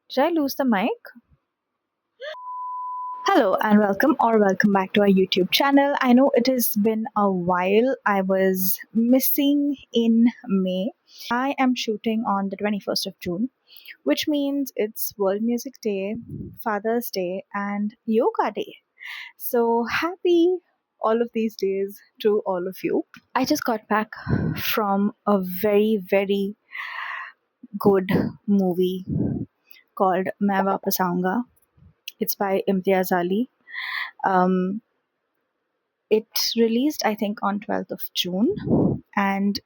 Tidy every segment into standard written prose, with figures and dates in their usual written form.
Did I lose the mic? Hello and welcome back to our YouTube channel. I know it has been a while. I was missing in May. I am shooting on the 21st of June, which means it's World Music Day, Father's Day, and Yoga Day. So happy all of these days to all of you. I just got back from a very good movie called Main Vapas Aunga. It's by Imtiaz Ali. Um, it released, I think, on 12th of June, and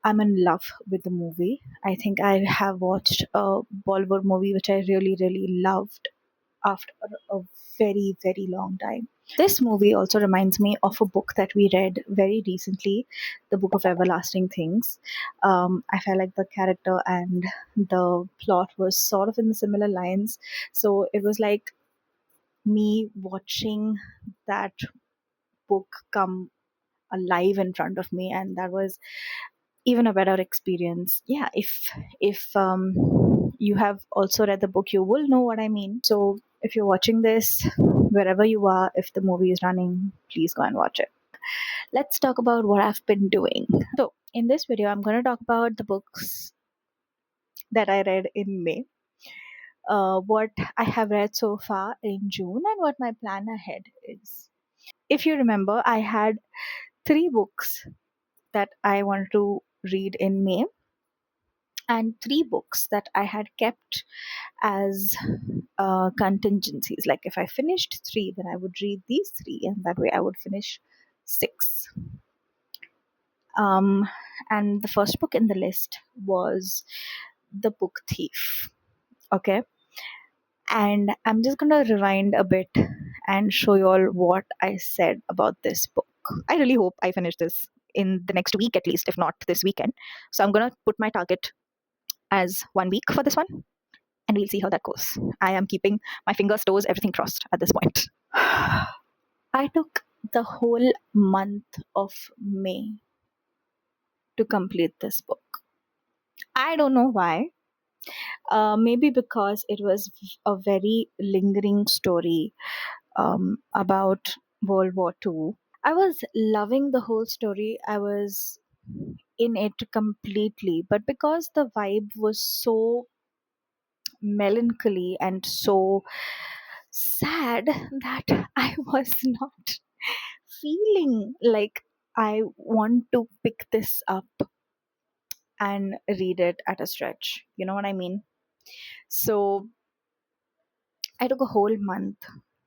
I'm in love with the movie. I think I have watched a Bollywood movie which I really loved after a very long time. This movie also reminds me of a book that we read very recently, the Book of Everlasting Things. I felt like the character and the plot was sort of in the similar lines. So it was like me watching that book come alive in front of me, and that was even a better experience. Yeah, if you have also read the book, you will know what I mean. So if you're watching this wherever you are, if the movie is running, please go and watch it. Let's talk about what I've been doing. So in this video, I'm going to talk about the books that I read in May, what I have read so far in June, and what my plan ahead is. If you remember, I had three books that I wanted to read in May, and three books that I had kept as contingencies. Like if I finished three, then I would read these three, and that way I would finish six. Um, and the first book in the list was The Book Thief. Okay. And I'm just going to rewind a bit and show you all what I said about this book. I really hope I finish this in the next week at least, if not this weekend. So I'm going to put my target as 1 week for this one, and we'll see how that goes. I am keeping my fingers, toes, everything crossed at this point. I took the whole month of May to complete this book. I don't know why. Maybe because it was a very lingering story about World War II. I was loving the whole story. I was in it completely. But because the vibe was so melancholy and so sad that I was not feeling like I want to pick this up and read it at a stretch. You know what I mean? So I took a whole month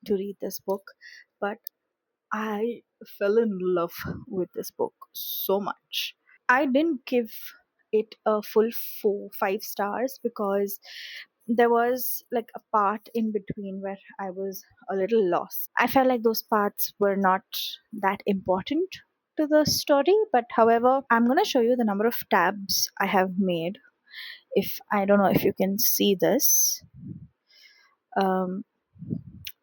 to read this book, but I fell in love with this book so much. I didn't give it a full 5 stars because there was like a part in between where I was a little lost. I felt like those parts were not that important to the story, but however, I'm going to show you the number of tabs I have made. If I don't know if you can see this, um,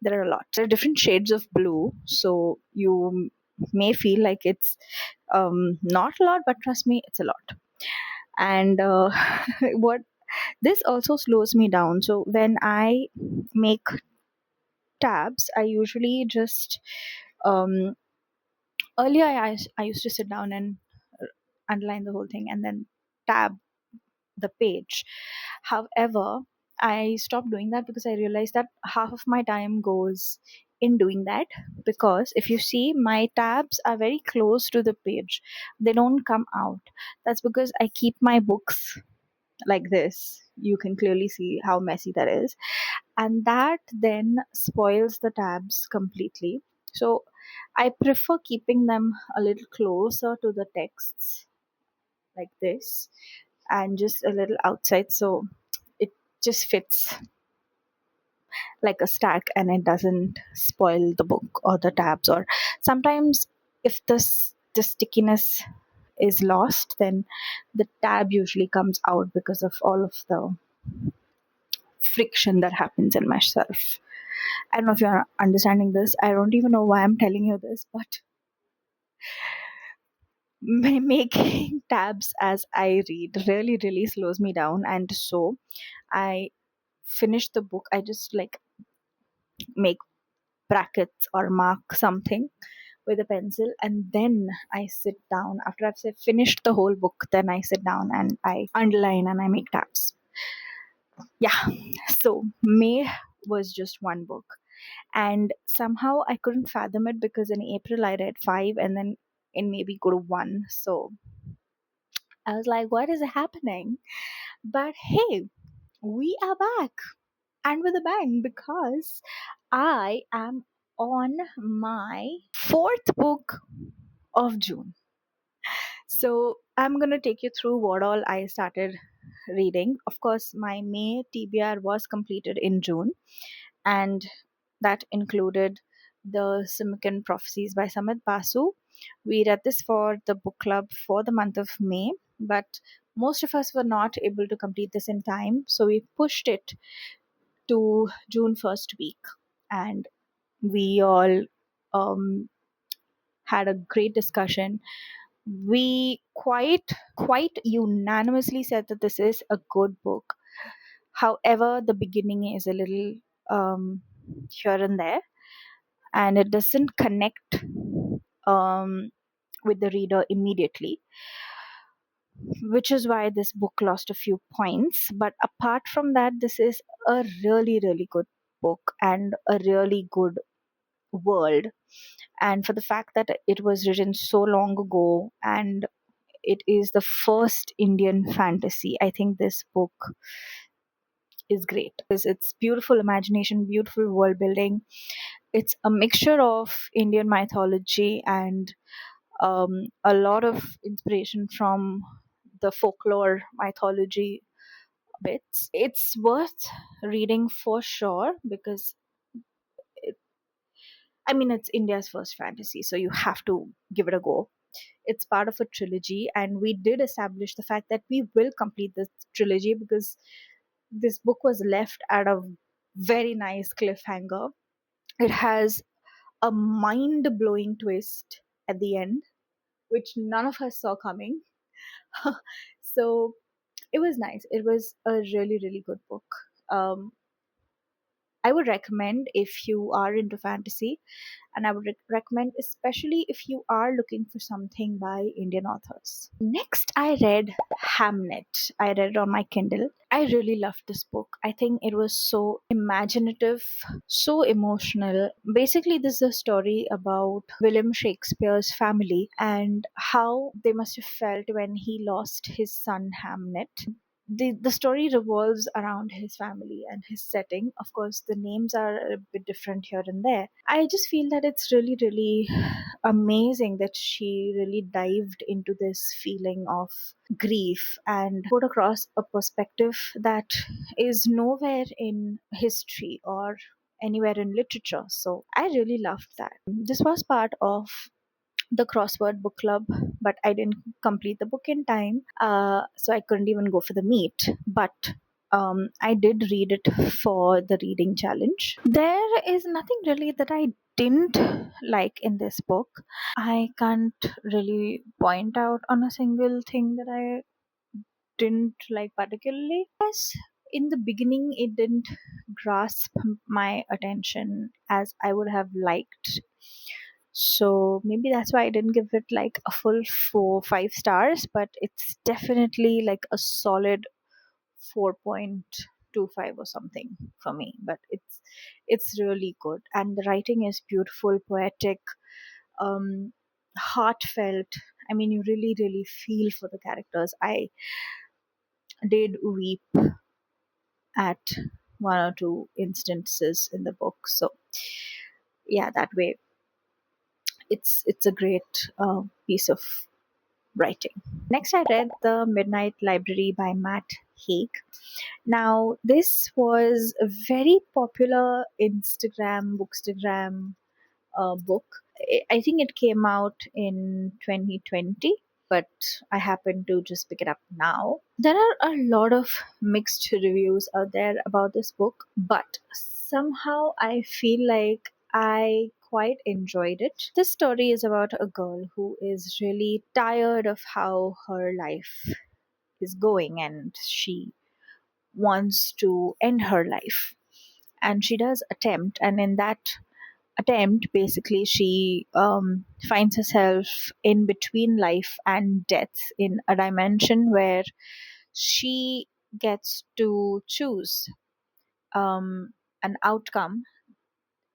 there are a lot. There are different shades of blue, so you may feel like it's not a lot, but trust me, it's a lot. And what this also slows me down. So when I make tabs, I usually just um, earlier I used to sit down and underline the whole thing and then tab the page. However, I stopped doing that because I realized that half of my time goes in doing that, because if you see, my tabs are very close to the page, they don't come out. That's because I keep my books like this. You can clearly see how messy that is, and that then spoils the tabs completely. So I prefer keeping them a little closer to the texts like this, and just a little outside, so it just fits like a stack and it doesn't spoil the book or the tabs. Or sometimes if the stickiness is lost, then the tab usually comes out because of all of the friction that happens in myself. I don't know if you're understanding this. I don't even know why I'm telling you this, but making tabs as I read really, really slows me down. And so I finish the book. I just like make brackets or mark something with a pencil, and then I sit down. After I've finished the whole book, then I sit down and I underline and I make tabs. Yeah, so May was just one book, and somehow I couldn't fathom it because in April I read five, and then in maybe go to one. So I was like, what is happening? But hey, we are back, and with a bang, because I am on my fourth book of June. So I'm gonna take you through what all I started reading. Of course, my May TBR was completed in June, and that included the Simkin Prophecies by Samit Basu. We read this for the book club for the month of May, but most of us were not able to complete this in time, so we pushed it to June first week, and we all um, had a great discussion. We quite unanimously said that this is a good book. However, the beginning is a little here and there, and it doesn't connect um, with the reader immediately, which is why this book lost a few points. But apart from that, this is a really, really good book and a really good world. And for the fact that it was written so long ago and it is the first Indian fantasy, I think this book is great. It's beautiful imagination, beautiful world building. It's a mixture of Indian mythology and a lot of inspiration from the folklore mythology bits. It's worth reading for sure because it, I mean, it's India's first fantasy, so you have to give it a go. It's part of a trilogy, and we did establish the fact that we will complete this trilogy because this book was left at a very nice cliffhanger. It has a mind blowing twist at the end, which none of us saw coming. So it was nice. It was a really, really good book. Um, I would recommend if you are into fantasy, and I would recommend especially if you are looking for something by Indian authors. Next, I read Hamnet. I read it on my Kindle. I really loved this book. I think it was so imaginative, so emotional. Basically, this is a story about William Shakespeare's family and how they must have felt when he lost his son Hamnet. The story revolves around his family and his setting. Of course, the names are a bit different here and there. I just feel that it's really, really amazing that she really dived into this feeling of grief and put across a perspective that is nowhere in history or anywhere in literature. So I really loved that. This was part of the crossword book club, but I didn't complete the book in time, so I couldn't even go for the meet. But I did read it for the reading challenge. There is nothing really that I didn't like in this book. I can't really point out on a single thing that I didn't like particularly. Yes, in the beginning, it didn't grasp my attention as I would have liked, so maybe that's why I didn't give it like a full 4 5 stars, but it's definitely like a solid 4.25 or something for me. But it's really good, and the writing is beautiful, poetic, um heartfelt. I mean, you really, really feel for the characters. I did weep at one or two instances in the book. So yeah, that way it's a great piece of writing. Next, I read The Midnight Library by Matt Haig. Now, this was a very popular Bookstagram book. I think it came out in 2020, but I happen to just pick it up now. There are a lot of mixed reviews out there about this book, but somehow I feel like I quite enjoyed it. This story is about a girl who is really tired of how her life is going, and she wants to end her life. And she does attempt, and in that attempt, basically, she finds herself in between life and death in a dimension where she gets to choose an outcome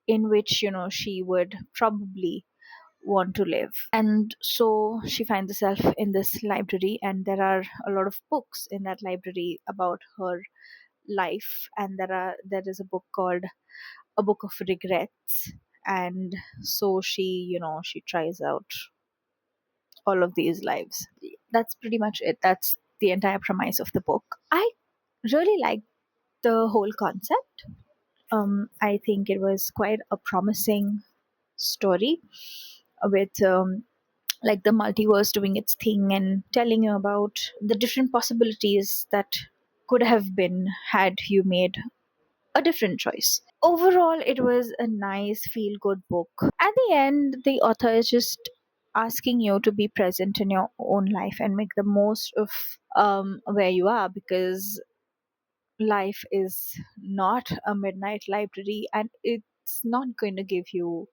in which she would probably want to live. And so she finds herself in this library, and there are a lot of books in that library about her life. And there is a book called A Book of Regrets. And so she tries out all of these lives. That's pretty much it. That's the entire premise of the book. I really like the whole concept. I think it was quite a promising story with like the multiverse doing its thing and telling you about the different possibilities that could have been had you made a different choice. Overall, it was a nice feel good book. At the end, the author is just asking you to be present in your own life and make the most of where you are, because life is not a midnight library, and it's not going to give you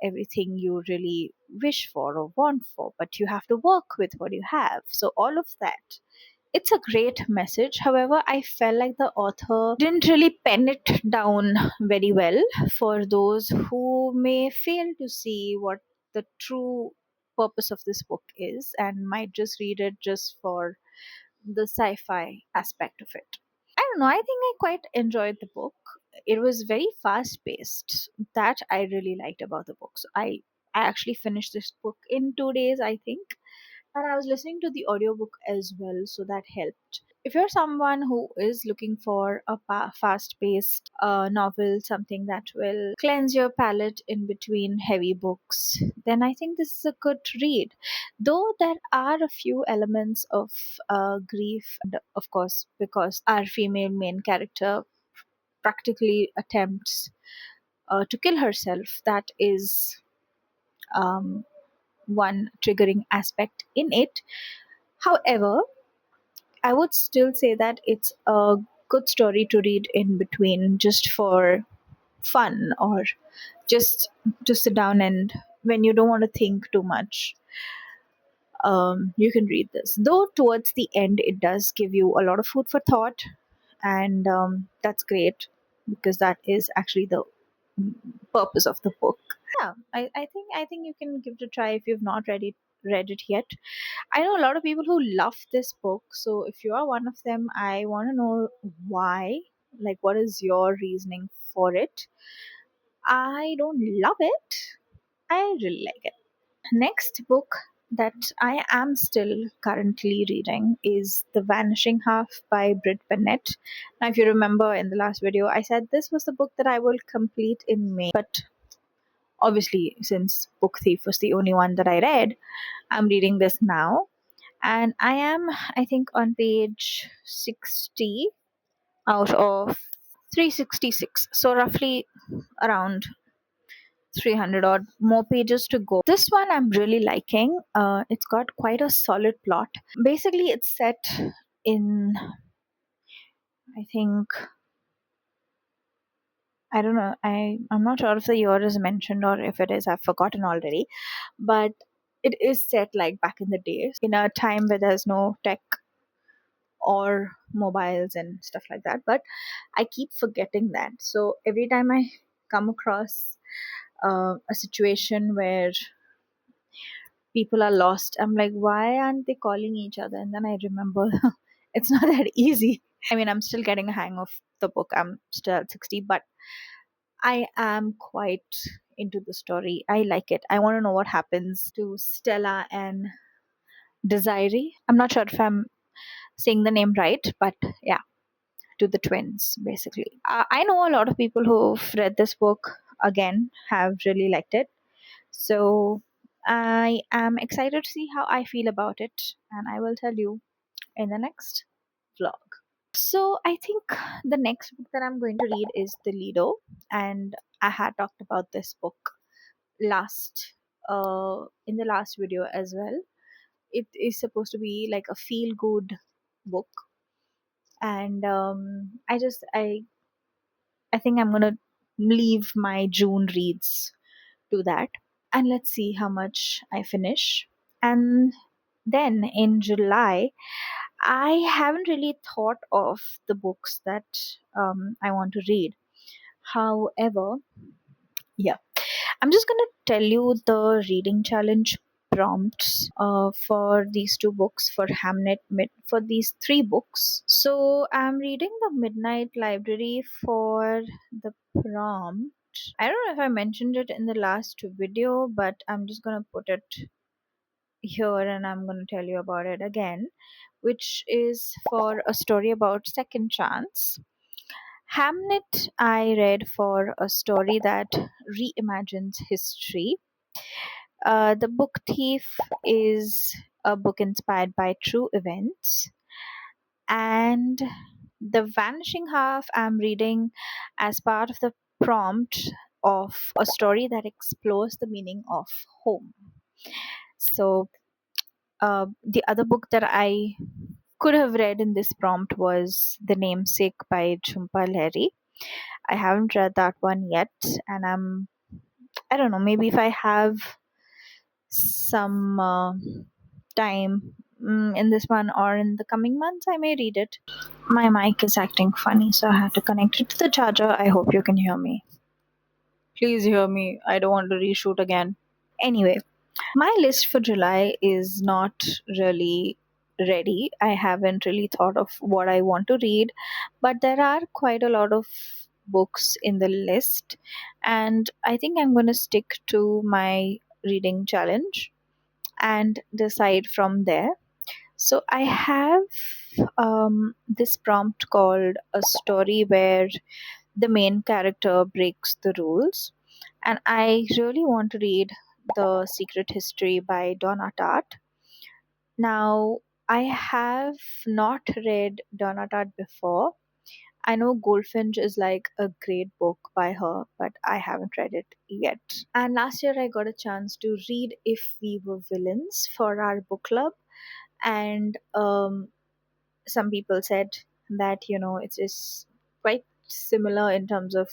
everything you really wish for or want for, but you have to work with what you have. So, all of that. It's a great message. However, I felt like the author didn't really pen it down very well for those who may fail to see what the true purpose of this book is and might just read it just for the sci fi aspect of it. I don't know. I think I quite enjoyed the book. It was very fast paced. That I really liked about the book. So I actually finished this book in 2 days, I think. And I was listening to the audiobook as well, so that helped. If you're someone who is looking for a fast paced novel, something that will cleanse your palate in between heavy books, then I think this is a good read. Though there are a few elements of grief, and of course, because our female main character practically attempts to kill herself, that is um, one triggering aspect in it. However, I would still say that it's a good story to read in between just for fun, or just to sit down and when you don't want to think too much, you can read this. Though towards the end, it does give you a lot of food for thought, and that's great because that is actually the purpose of the book. Yeah, I think you can give it a try if you've not read it yet. I know a lot of people who love this book, so if you are one of them, I want to know why. Like, what is your reasoning for it? I don't love it. I really like it. Next book that I am still currently reading is The Vanishing Half by Britt Bennett. Now, if you remember in the last video, I said this was the book that I will complete in May, but obviously, since Book Thief was the only one that I read, I'm reading this now. And I am, I think, on page 60 out of 366. So, roughly around 300 or more pages to go. This one I'm really liking. It's got quite a solid plot. Basically, it's set in, I think, I don't know. I'm not sure if the year is mentioned or if it is. I've forgotten already. But it is set like back in the days, in a time where there's no tech or mobiles and stuff like that. But I keep forgetting that. So every time I come across a situation where people are lost, I'm like, why aren't they calling each other? And then I remember it's not that easy. I mean, I'm still getting a hang of the book. I'm still at 60, but I am quite into the story. I like it. I want to know what happens to Stella and Desiree. I'm not sure if I'm saying the name right, but yeah, to the twins, basically. I know a lot of people who've read this book again have really liked it. So I am excited to see how I feel about it, and I will tell you in the next vlog. So I think the next book that I'm going to read is The Lido, and I had talked about this book last in the last video as well. It is supposed to be like a feel good book, and I think I'm gonna leave my June reads to that, and let's see how much I finish. And then in July, I haven't really thought of the books that I want to read. However, yeah, I'm just gonna tell you the reading challenge prompts for these two books, for for these three books. So I'm reading the Midnight Library for the prompt. I don't know if I mentioned it in the last video, but I'm just gonna put it here and I'm gonna tell you about it again, which is for a story about second chance. Hamnet, I read for a story that reimagines history. The Book Thief is a book inspired by true events. And The Vanishing Half, I'm reading as part of the prompt of a story that explores the meaning of home. So, the other book that I could have read in this prompt was The Namesake by Jhumpa Lahiri. I haven't read that one yet, and I don't know, maybe if I have some time in this one or in the coming months, I may read it. My mic is acting funny, so I had to connect it to the charger. I hope you can hear me. Please hear me. I don't want to reshoot again. Anyway, my list for July is not really ready. I haven't really thought of what I want to read, but there are quite a lot of books in the list, and I think I'm going to stick to my reading challenge and decide from there. So I have this prompt called a story where the main character breaks the rules, and I really want to read The Secret History by Donna Tartt. Now, I have not read Donna Tartt before. I know Goldfinch is like a great book by her, but I haven't read it yet. And last year I got a chance to read If We Were Villains for our book club, and some people said that it is quite similar in terms of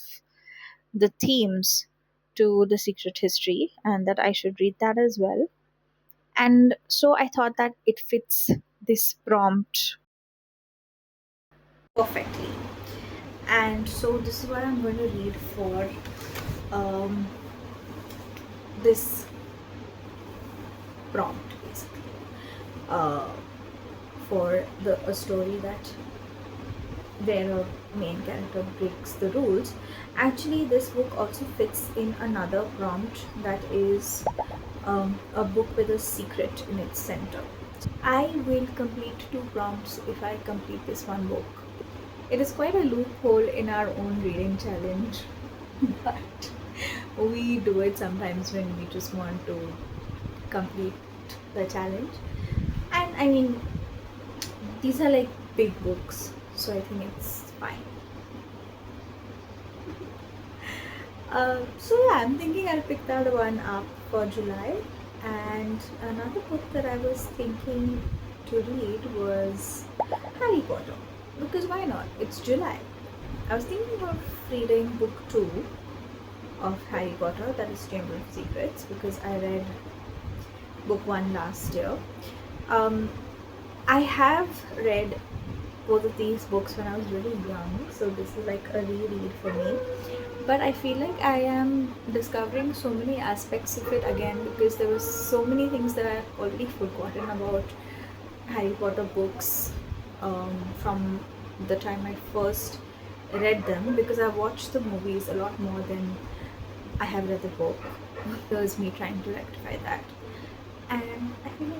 the themes to The Secret History, and that I should read that as well. And so I thought that it fits this prompt perfectly. And so this is what I'm going to read for um, this prompt, basically, uh, for a story that where a main character breaks the rules. Actually, this book also fits in another prompt, that is a book with a secret in its center. I will complete two prompts if I complete this one book. It is quite a loophole in our own reading challenge, but we do it sometimes when we just want to complete the challenge. And I mean, these are like big books, so I think it's fine. So yeah, I'm thinking I'll pick that one up for July. And another book that I was thinking to read was Harry Potter, because why not? It's July. I was thinking of reading book 2 of Harry Potter, that is Chamber of Secrets, because I read book 1 last year. I have read both of these books when I was really young, so this is like a reread for me. But I feel like I am discovering so many aspects of it again, because there were so many things that I've already forgotten about Harry Potter books from the time I first read them, because I watched the movies a lot more than I have read the book. There's me trying to rectify that. And I feel like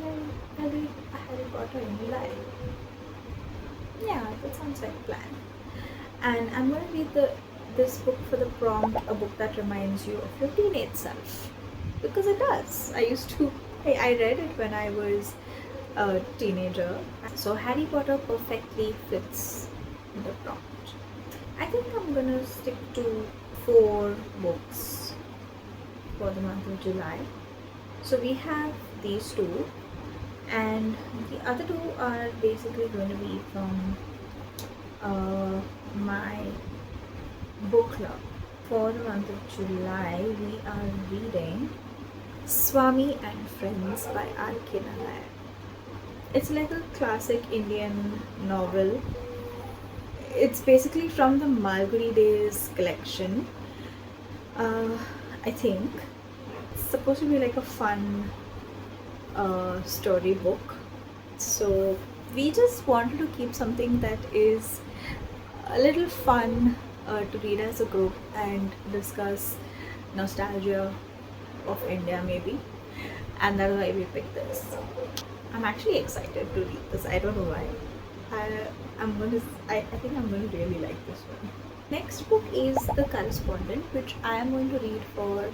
I'll read Harry Potter in July. Yeah, that sounds like a plan. And I'm going to read this book for the prompt, a book that reminds you of your teenage self, because it does. I read it when I was a teenager, so Harry Potter perfectly fits the prompt. I think I'm gonna stick to 4 books for the month of July. So we have these two, and the other two are basically going to be from my book club. For the month of July, we are reading Swami and Friends by R.K. Narayan. It's like a classic Indian novel. It's basically from the Malgudi Days collection. Uh, I think it's supposed to be like a fun storybook. So we just wanted to keep something that is a little fun to read as a group and discuss nostalgia of India, maybe. And that's why we picked this. I'm actually excited to read this. I don't know why. I, I think I'm going to really like this one. Next book is The Correspondent, which I am going to read for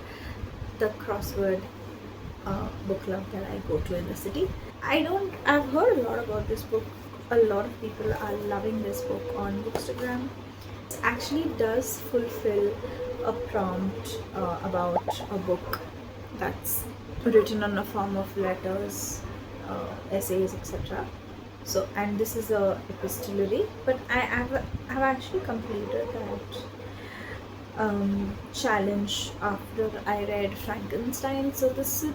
the crossword book club that I go to in the city. I've heard a lot about this book. A lot of people are loving this book on Bookstagram. It actually does fulfill a prompt about a book that's written on a form of letters, essays, etc. So, and this is a epistolary, but have actually completed that challenge after I read Frankenstein. So this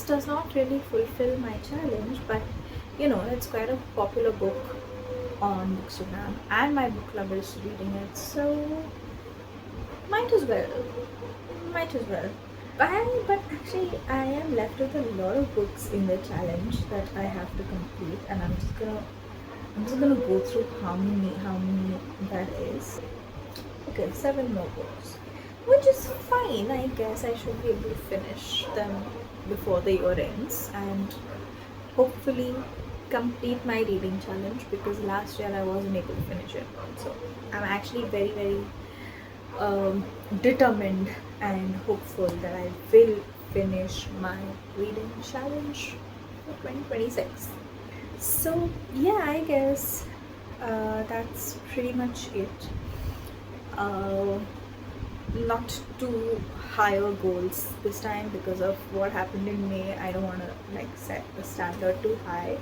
does not really fulfill my challenge, but it's quite a popular book on Bookstagram, and my book club is reading it, so might as well. Might as well. But actually, I am left with a lot of books in the challenge that I have to complete, and I'm just gonna go through how many that is. Okay, 7 more books, which is fine. I guess I should be able to finish them before the year ends, and hopefully complete my reading challenge, because last year I wasn't able to finish it. So I'm actually very, very determined and hopeful that I will finish my reading challenge for 2026. So yeah, I guess that's pretty much it. Uh, Not too higher goals this time because of what happened in May. I don't want to like set the standard too high.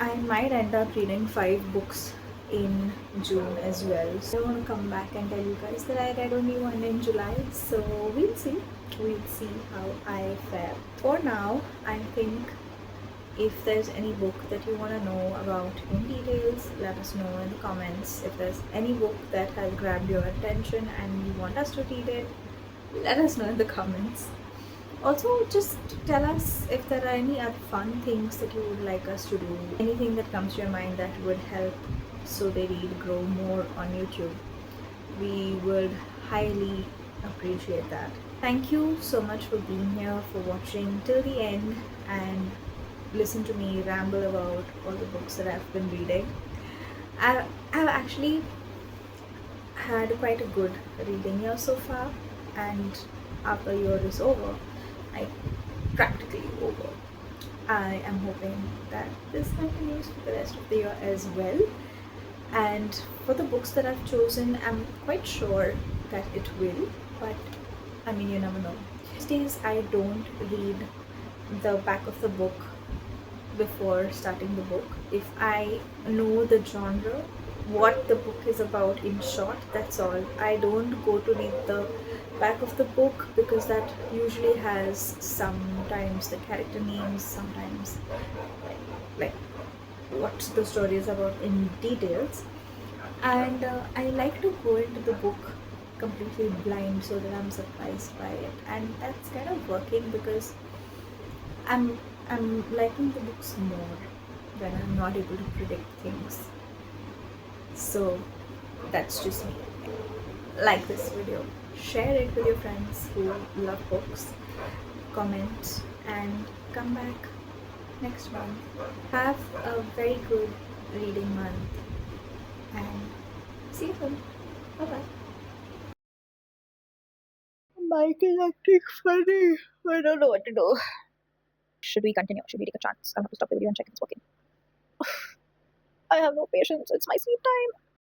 I might end up reading 5 books in June as well. So I want to come back and tell you guys that I read only one in July. So we'll see. We'll see how I fare. For now, I think if there's any book that you want to know about in details, let us know in the comments. If there's any book that has grabbed your attention and you want us to read it, let us know in the comments. Also, just tell us if there are any other fun things that you would like us to do. Anything that comes to your mind that would help So They Read grow more on YouTube. We would highly appreciate that. Thank you so much for being here, for watching till the end, and listen to me ramble about all the books that I've been reading. I've actually had quite a good reading year so far, and after the year is over, like practically over, I am hoping that this continues for the rest of the year as well. And for the books that I've chosen, I'm quite sure that it will, but I mean, you never know. These days, I don't read the back of the book before starting the book. If I know the genre, what the book is about in short, that's all. I don't go to read the back of the book because that usually has sometimes the character names, sometimes like what the story is about in details. And I like to go into the book completely blind so that I'm surprised by it, and that's kind of working because I'm I'm liking the books more when I'm not able to predict things. So that's just me. Like this video, share it with your friends who love books, comment, and come back next month. Have a very good reading month, and see you soon. Bye bye. Mic is acting funny. I don't know what to do. Should we continue? Should we take a chance? I'll have to stop the video and check if it's working. I have no patience. It's my sleep time.